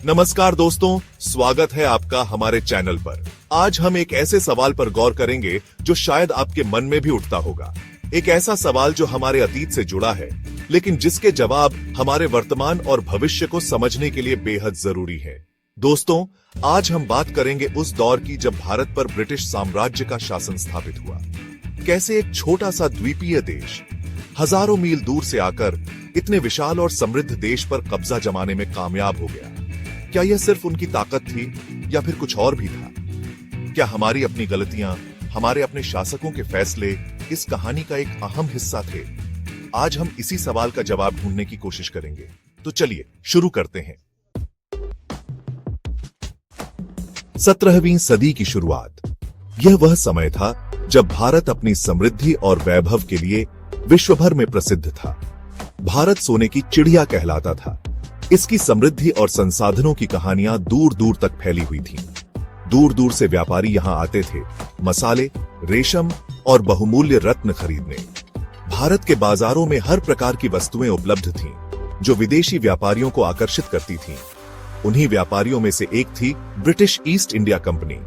नमस्कार दोस्तों, स्वागत है आपका हमारे चैनल पर। आज हम एक ऐसे सवाल पर गौर करेंगे जो शायद आपके मन में भी उठता होगा। एक ऐसा सवाल जो हमारे अतीत से जुड़ा है, लेकिन जिसके जवाब हमारे वर्तमान और भविष्य को समझने के लिए बेहद जरूरी है। दोस्तों, आज हम बात करेंगे उस दौर की जब भारत पर ब्रिटिश साम्राज्य का शासन स्थापित हुआ। कैसे एक छोटा सा द्वीपीय देश हजारों मील दूर से आकर इतने विशाल और समृद्ध देश पर कब्जा जमाने में कामयाब हो गया। क्या यह सिर्फ उनकी ताकत थी या फिर कुछ और भी था? क्या हमारी अपनी गलतियां, हमारे अपने शासकों के फैसले इस कहानी का एक अहम हिस्सा थे? आज हम इसी सवाल का जवाब ढूंढने की कोशिश करेंगे। तो चलिए शुरू करते हैं। 17वीं सदी की शुरुआत। यह वह समय था जब भारत अपनी समृद्धि और वैभव के लिए विश्व भर में प्रसिद्ध था। भारत सोने की चिड़िया कहलाता था। इसकी समृद्धि और संसाधनों की कहानियां दूर दूर तक फैली हुई थीं। दूर दूर से व्यापारी यहां आते थे मसाले, रेशम और बहुमूल्य रत्न खरीदने। भारत के बाजारों में हर प्रकार की वस्तुएं उपलब्ध थीं, जो विदेशी व्यापारियों को आकर्षित करती थीं। उन्हीं व्यापारियों में से एक थी ब्रिटिश ईस्ट इंडिया कंपनी।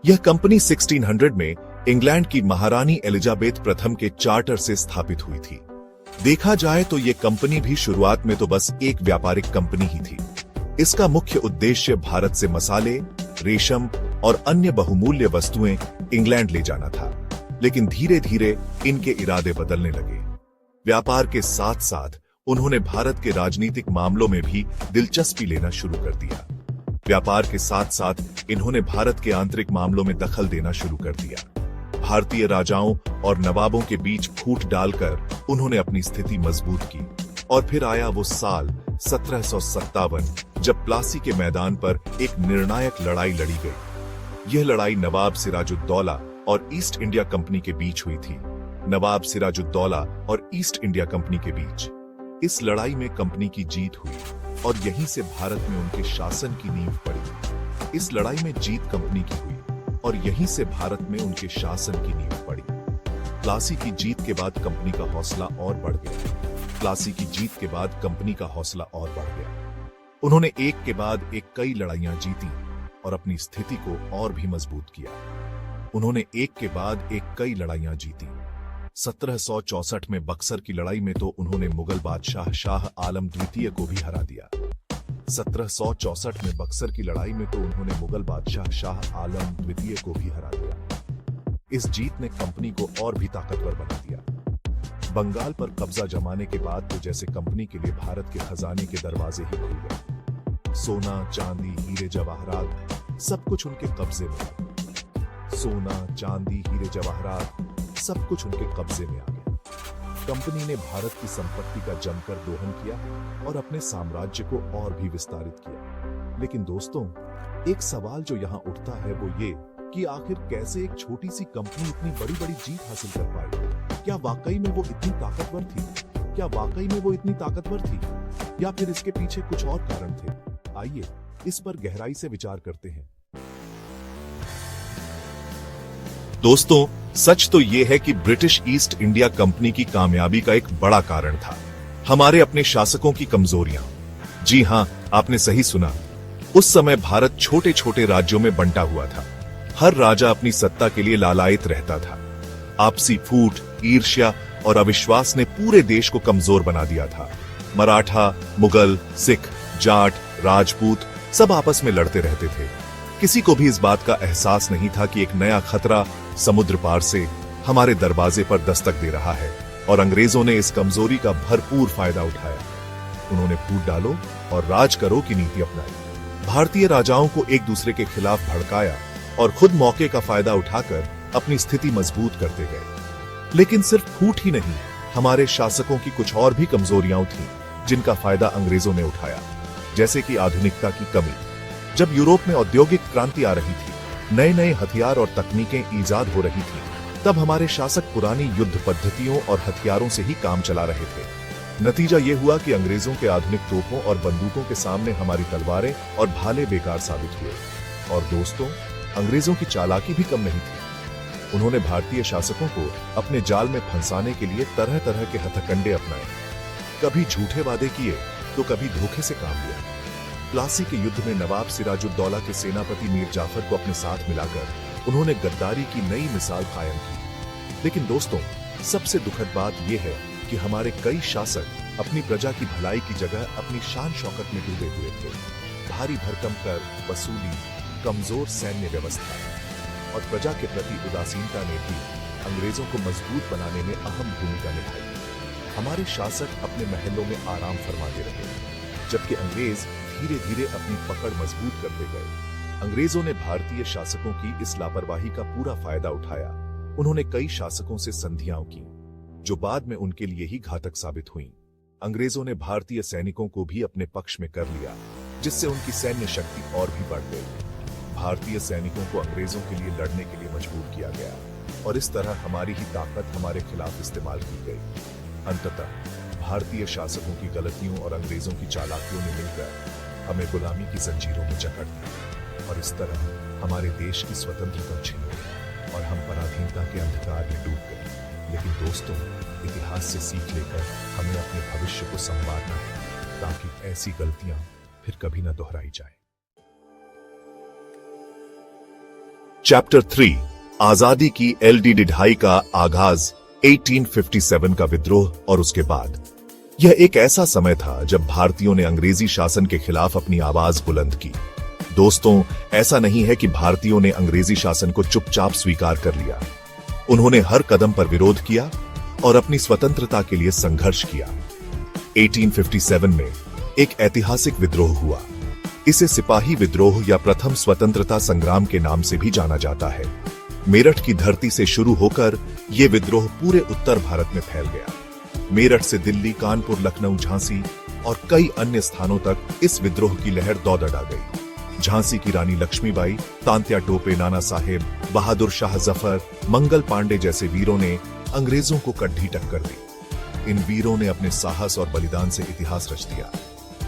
यह कंपनी 1600 में इंग्लैंड की महारानी एलिजाबेथ प्रथम के चार्टर से स्थापित हुई थी। देखा जाए तो यह कंपनी भी शुरुआत में तो बस एक व्यापारिक कंपनी ही थी। इसका मुख्य उद्देश्य भारत से मसाले, रेशम और अन्य बहुमूल्य वस्तुएं इंग्लैंड ले जाना था। लेकिन धीरे धीरे इनके इरादे बदलने लगे। व्यापार के साथ साथ उन्होंने भारत के राजनीतिक मामलों में भी दिलचस्पी लेना शुरू कर दिया। व्यापार के साथ साथ इन्होंने भारत के आंतरिक मामलों में दखल देना शुरू कर दिया। भारतीय राजाओं और नवाबों के बीच फूट डालकर उन्होंने अपनी स्थिति मजबूत की। और फिर आया वो साल 1757 जब प्लासी के मैदान पर एक निर्णायक लड़ाई लड़ी गई। यह लड़ाई नवाब सिराजुद्दौला और ईस्ट इंडिया कंपनी के बीच हुई थी। नवाब सिराजुद्दौला और ईस्ट इंडिया कंपनी के बीच इस लड़ाई में कंपनी की जीत हुई और यहीं से भारत में उनके शासन की नींव पड़ी। इस लड़ाई में जीत कंपनी की हुई और यहीं से भारत में उनके शासन की नींव पड़ी। प्लासी की जीत के बाद कंपनी का हौसला और बढ़ गया। प्लासी की जीत के बाद कंपनी का हौसला और बढ़ गया। उन्होंने एक के बाद एक कई लड़ाइयां जीती और अपनी स्थिति को और भी मजबूत किया। उन्होंने एक के बाद एक कई लड़ाइयां जीती। 1764 में बक्सर की लड़ाई में तो उन्होंने मुगल बादशाह शाह आलम द्वितीय को भी हरा दिया। 1764 में बक्सर की लड़ाई में तो उन्होंने मुगल बादशाह शाह आलम द्वितीय को भी हरा दिया। इस जीत ने कंपनी को और भी ताकतवर बना दिया। बंगाल पर कब्जा जमाने के बाद तो जैसे कंपनी के लिए भारत के खजाने के दरवाजे ही खुल गए। सोना, चांदी, हीरे जवाहरात सब कुछ उनके कब्जे में आ गया। सोना, चांदी, हीरे जवाहरात सब कुछ उनके कब्जे में आ गया। कंपनी ने भारत की संपत्ति का जमकर दोहन किया और अपने साम्राज्य को और भी विस्तारित किया। लेकिन दोस्तों, एक सवाल जो यहाँ उठता है वो ये कि आखिर कैसे एक छोटी सी कंपनी इतनी बड़ी बड़ी जीत हासिल कर पाई? क्या वाकई में वो इतनी ताकतवर थी? क्या वाकई में वो इतनी ताकतवर थी या फिर इसके पीछे कुछ और कारण थे? आइए इस पर गहराई से विचार करते हैं। दोस्तों, सच तो यह है कि ब्रिटिश ईस्ट इंडिया कंपनी की कामयाबी का एक बड़ा कारण था हमारे अपने शासकों की कमजोरियां। जी हां, आपने सही सुना। उस समय भारत छोटे छोटे राज्यों में बंटा हुआ था। हर राजा अपनी सत्ता के लिए लालायित रहता था। आपसी फूट, ईर्ष्या और अविश्वास ने पूरे देश को कमजोर बना दिया था। मराठा, मुगल, सिख, जाट, राजपूत सब आपस में लड़ते रहते थे। किसी को भी इस बात का एहसास नहीं था कि एक नया खतरा समुद्र पार से हमारे दरवाजे पर दस्तक दे रहा है और अंग्रेजों ने इस कमजोरी का भरपूर फायदा उठाया। उन्होंने फूट डालो और राज करो की नीति अपनाई। भारतीय राजाओं को एक दूसरे के खिलाफ भड़काया और खुद मौके का फायदा उठाकर अपनी स्थिति मजबूत करते गए। लेकिन सिर्फ फूट ही नहीं, हमारे शासकों की कुछ और भी कमजोरियां थीं जिनका फायदा अंग्रेजों ने उठाया। जैसे कि आधुनिकता की कमी। जब यूरोप में औद्योगिक क्रांति आ रही थी, नए नए हथियार और तकनीकें ईजाद हो रही थी, तब हमारे शासक पुरानी युद्ध पद्धतियों और हथियारों से ही काम चला रहे थे। नतीजा यह हुआ कि अंग्रेजों के आधुनिक तोपों और बंदूकों के सामने हमारी तलवारें और भाले बेकार साबित हुए। और दोस्तों, अंग्रेजों की चालाकी भी कम नहीं थी। उन्होंने भारतीय शासकों को अपने जाल में फंसाने के लिए तरह तरह के हथकंडे अपनाए। कभी झूठे वादे किए तो कभी धोखे से काम लिया। प्लासी के युद्ध में नवाब सिराजुद्दौला के सेनापति मीर जाफर को अपने साथ मिलाकर उन्होंने गद्दारी की नई मिसाल कायम की। लेकिन दोस्तों, सबसे दुखद बात यह है कि हमारे कई शासक अपनी प्रजा की भलाई की जगह अपनी शान शौकत में डूबे हुए थे। भारी भरकम कर वसूली, कमजोर सैन्य व्यवस्था और प्रजा के प्रति उदासीनता ने भी अंग्रेजों को मजबूत बनाने में अहम भूमिका निभाई। हमारे शासक अपने महलों में आराम फरमाते रहे, जबकि अंग्रेज धीरे धीरे अपनी पकड़ मजबूत करते गए। अंग्रेजों ने भारतीय शासकों की इस लापरवाही का पूरा फायदा उठाया। उन्होंने कई शासकों से संधियां की, जो बाद में उनके लिए ही घातक साबित हुईं। अंग्रेजों ने भारतीय सैनिकों को भी अपने पक्ष में कर लिया, जिससे उनकी सैन्य शक्ति और भी बढ़ गई। भारतीय सैनिकों को अंग्रेजों के लिए लड़ने के लिए मजबूर किया गया और इस तरह हमारी ही ताकत हमारे खिलाफ इस्तेमाल की गई। अंततः भारतीय शासकों की गलतियों और अंग्रेजों की चालाकियों ने मिलकर हमें गुलामी की जंजीरों में जकड़ दिया और इस तरह हमारे देश की स्वतंत्रता छिन गई और हम पराधीनता के अंधकार में डूब गए। लेकिन दोस्तों, इतिहास से सीख लेकर हमें अपने भविष्य को संवारना है, ताकि ऐसी गलतियां फिर कभी न दोहराई जाए। चैप्टर 3, आजादी की LD ढाई का आगाज, 1857 का विद्रोह और उसके बाद। यह एक ऐसा समय था जब भारतीयों ने अंग्रेजी शासन के खिलाफ अपनी आवाज बुलंद की। दोस्तों, ऐसा नहीं है कि भारतीयों ने अंग्रेजी शासन को चुपचाप स्वीकार कर लिया। उन्होंने हर कदम पर विरोध किया और अपनी स्वतंत्रता के लिए संघर्ष किया। 1857 में एक ऐतिहासिक विद्रोह हुआ। इसे सिपाही विद्रोह या प्रथम स्वतंत्रता संग्राम के नाम से भी जाना जाता है। मेरठ की धरती से शुरू होकर यह विद्रोह पूरे उत्तर भारत में फैल गया। मेरठ से दिल्ली, कानपुर, लखनऊ, झांसी और कई अन्य स्थानों तक इस विद्रोह की लहर दौड़ अड़ा गई। झांसी की रानी लक्ष्मीबाई, तांत्या टोपे, नाना साहेब, बहादुर शाह जफर, मंगल पांडे जैसे वीरों ने अंग्रेजों को कड्डी टक्कर दी। इन वीरों ने अपने साहस और बलिदान से इतिहास रच दिया।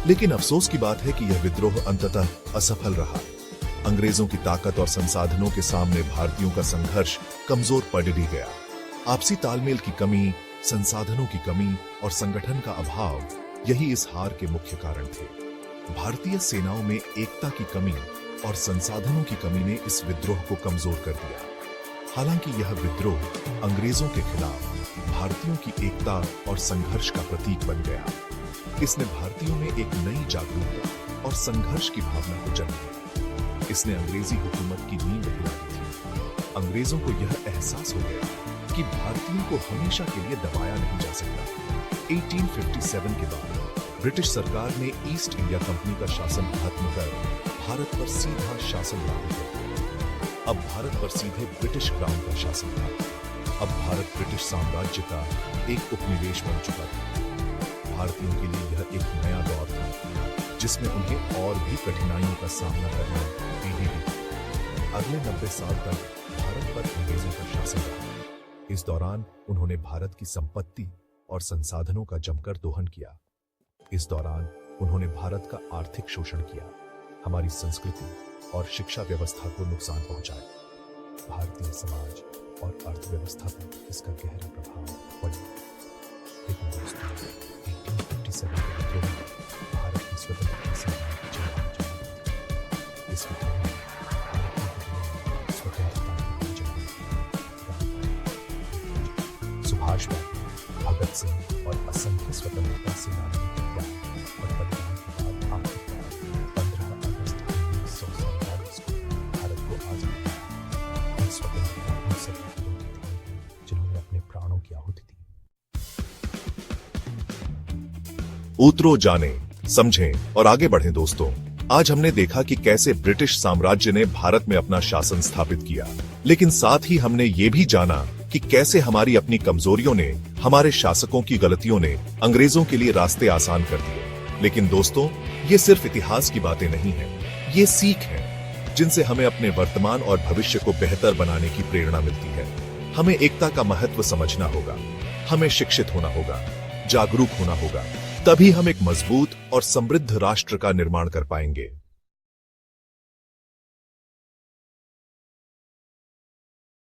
लेकिन अफसोस की बात है कि यह विद्रोह अंततः असफल रहा। अंग्रेजों की ताकत और संसाधनों के सामने भारतीयों का संघर्ष कमजोर पड़ ही गया। आपसी तालमेल की कमी, संसाधनों की कमी और संगठन का अभाव, यही इस हार के मुख्य कारण थे। भारतीय सेनाओं में एकता की कमी और संसाधनों की कमी ने इस विद्रोह को कमजोर कर दिया। हालांकि यह विद्रोह अंग्रेजों के खिलाफ भारतीयों की एकता और संघर्ष का प्रतीक बन गया। इसने भारतीयों में एक नई जागरूकता और संघर्ष की भावना को जन्म दिया। इसने अंग्रेजी हुकूमत की नींव हिला दी थी। अंग्रेजों को यह एहसास हो गया कि भारतीयों को हमेशा के लिए दबाया नहीं जा सकता। 1857 के बाद ब्रिटिश सरकार ने ईस्ट इंडिया कंपनी का शासन खत्म कर भारत पर सीधा शासन लागू कर दिया। अब भारत पर सीधे ब्रिटिश क्राउन का शासन था। अब भारत ब्रिटिश साम्राज्य का एक उपनिवेश बन चुका था। भारतीयों के लिए यह एक नया दौर था, जिसमें उन्हें और भी कठिनाइयों का सामना करना पड़ा। अगले 90 साल तक भारत पर अंग्रेजों का शासन रहा। इस दौरान उन्होंने भारत की संपत्ति और संसाधनों का जमकर दोहन किया। इस दौरान उन्होंने भारत का आर्थिक शोषण किया, हमारी संस्कृति और शिक्षा व्यवस्था को नुकसान पहुंचाया। भारतीय समाज और अर्थव्यवस्था पर इसका गहरा प्रभाव पड़ा। लेकिन दोस्तों, 1857 के विद्रोह में भारत की स्वतंत्रता संग्राम की चिंगारी जलाई। इस विद्रोह में स्वतंत्रता की चिंगारी सुभाष बाबू, भगत सिंह और असंख्य स्वतंत्रता सेनानियों के त्याग और बलिदान के बाद आखिरकार 15 अगस्त 1947 को भारत को आजादी मिली। स्वतंत्रता उन सभी वीरों की थी जिन्होंने अपने प्राणों की आहुति दी। उतरो, जाने, समझें और आगे बढ़ें। दोस्तों, आज हमने देखा कि कैसे ब्रिटिश साम्राज्य ने भारत में अपना शासन स्थापित किया, लेकिन साथ ही हमने ये भी जाना कि कैसे हमारी अपनी कमजोरियों ने, हमारे शासकों की गलतियों ने अंग्रेजों के लिए रास्ते आसान कर दिए। लेकिन दोस्तों, ये सिर्फ इतिहास की बातें नहीं हैं, ये सीख हैं जिनसे हमें अपने वर्तमान और भविष्य को बेहतर बनाने की प्रेरणा मिलती है। हमें एकता का महत्व समझना होगा, हमें शिक्षित होना होगा, जागरूक होना होगा, तभी हम एक मजबूत और समृद्ध राष्ट्र का निर्माण कर पाएंगे।